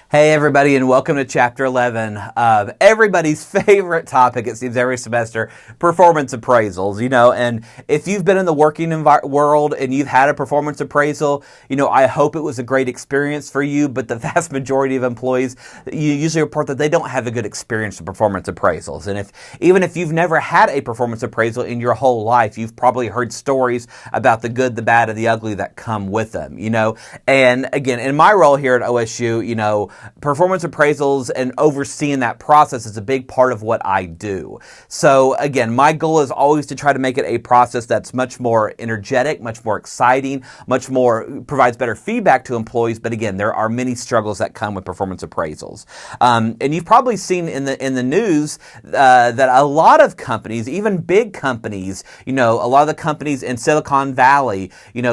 Hey everybody, and welcome to Chapter 11 of everybody's favorite topic, it seems, every semester, performance appraisals. And if you've been in the working world and you've had a performance appraisal, I hope it was a great experience for you, but the vast majority of employees, you usually report that they don't have a good experience with performance appraisals. And even if you've never had a performance appraisal in your whole life, you've probably heard stories about the good, the bad, and the ugly that come with them, And again, in my role here at OSU, performance appraisals and overseeing that process is a big part of what I do. So again, my goal is always to try to make it a process that's much more energetic, much more exciting, provides better feedback to employees. But again, there are many struggles that come with performance appraisals. And you've probably seen in the news that a lot of companies, even big companies, a lot of the companies in Silicon Valley,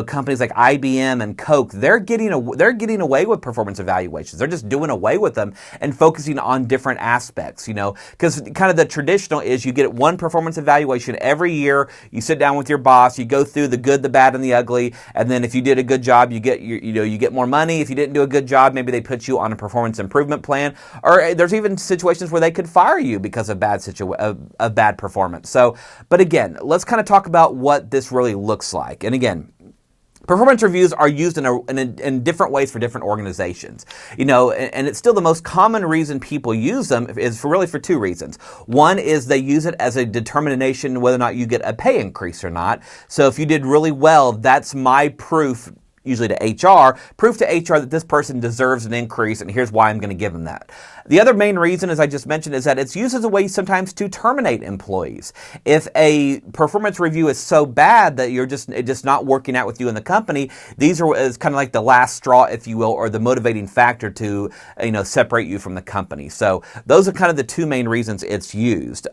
companies like IBM and Coke, they're getting away with performance evaluations. They're just doing away with them and focusing on different aspects, because kind of the traditional is you get one performance evaluation every year. You sit down with your boss, you go through the good, the bad, and the ugly, and then if you did a good job, you get more money. If you didn't do a good job, maybe they put you on a performance improvement plan, or there's even situations where they could fire you because of bad performance. But again, let's kind of talk about what this really looks like. And again, performance reviews are used in different ways for different organizations, and it's still the most common reason people use them is for two reasons. One is they use it as a determination whether or not you get a pay increase or not. So if you did really well, that's my proof, usually to HR, that this person deserves an increase, and here's why I'm going to give them that. The other main reason, as I just mentioned, is that it's used as a way sometimes to terminate employees. If a performance review is so bad that you're just not working out with you in the company, these is kind of like the last straw, if you will, or the motivating factor to separate you from the company. So those are kind of the two main reasons it's used.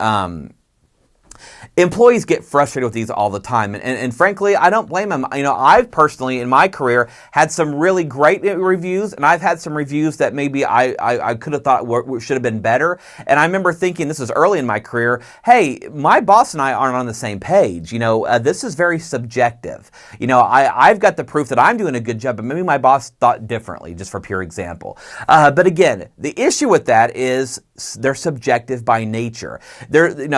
Employees get frustrated with these all the time, and frankly, I don't blame them. I've personally, in my career, had some really great reviews, and I've had some reviews that maybe I could have thought should have been better. And I remember thinking, this is early in my career, hey, my boss and I aren't on the same page. This is very subjective. I've got the proof that I'm doing a good job, but maybe my boss thought differently, just for pure example. But again, the issue with that is they're subjective by nature.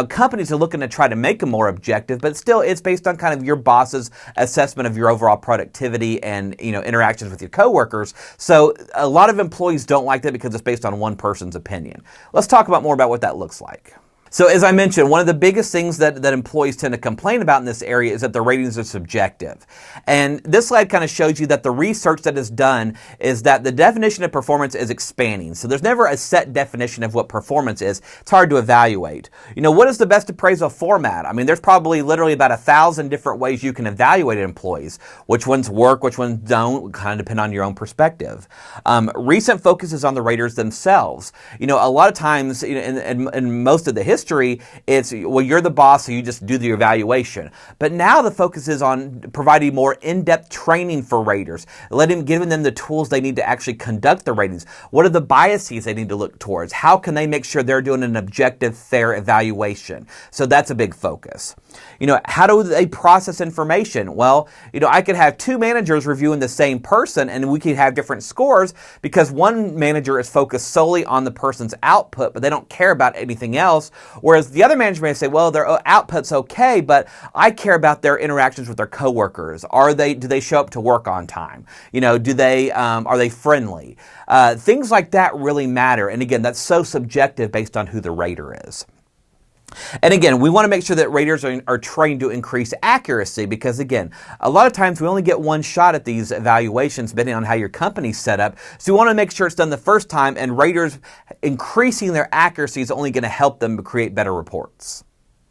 Companies are looking to try to make them more objective, but still it's based on kind of your boss's assessment of your overall productivity and interactions with your coworkers. So a lot of employees don't like that because it's based on one person's opinion. Let's talk more about what that looks like. So as I mentioned, one of the biggest things that employees tend to complain about in this area is that the ratings are subjective. And this slide kind of shows you that the research that is done is that the definition of performance is expanding. So there's never a set definition of what performance is. It's hard to evaluate. What is the best appraisal format? I mean, there's probably literally about 1,000 different ways you can evaluate employees. Which ones work, which ones don't, kind of depend on your own perspective. Recent focus is on the raters themselves. A lot of times, in most of the history, it's, well, you're the boss, so you just do the evaluation. But now the focus is on providing more in-depth training for raters, giving them the tools they need to actually conduct the ratings. What are the biases they need to look towards? How can they make sure they're doing an objective, fair evaluation? So that's a big focus. How do they process information? Well, I could have two managers reviewing the same person, and we could have different scores because one manager is focused solely on the person's output, but they don't care about anything else. Whereas the other manager may say, well, their output's okay, but I care about their interactions with their coworkers. Do they show up to work on time? Are they friendly? Things like that really matter. And again, that's so subjective based on who the rater is. And again, we want to make sure that raters are trained to increase accuracy because, again, a lot of times we only get one shot at these evaluations depending on how your company's set up. So we want to make sure it's done the first time, and raters increasing their accuracy is only going to help them create better reports.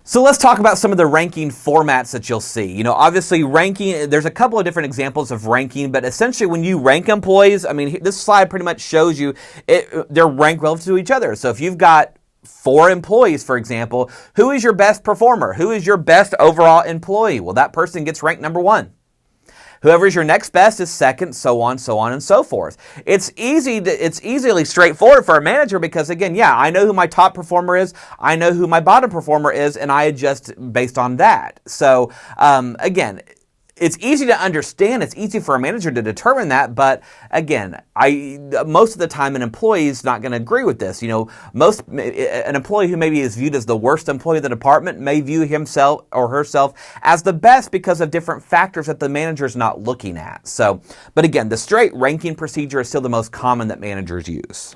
So let's talk about some of the ranking formats that you'll see. Obviously ranking, there's a couple of different examples of ranking, but essentially when you rank employees, I mean, this slide pretty much shows you they're ranked relative to each other. So if you've got 4 employees, for example, who is your best performer? Who is your best overall employee? Well, that person gets ranked number 1. Whoever is your next best is second, so on and so forth. It's easily straightforward for a manager because, again, I know who my top performer is, I know who my bottom performer is, and I adjust based on that. So, again, it's easy to understand. It's easy for a manager to determine that. But again, most of the time an employee is not going to agree with this. An employee who maybe is viewed as the worst employee in the department may view himself or herself as the best because of different factors that the manager is not looking at. But again, the straight ranking procedure is still the most common that managers use.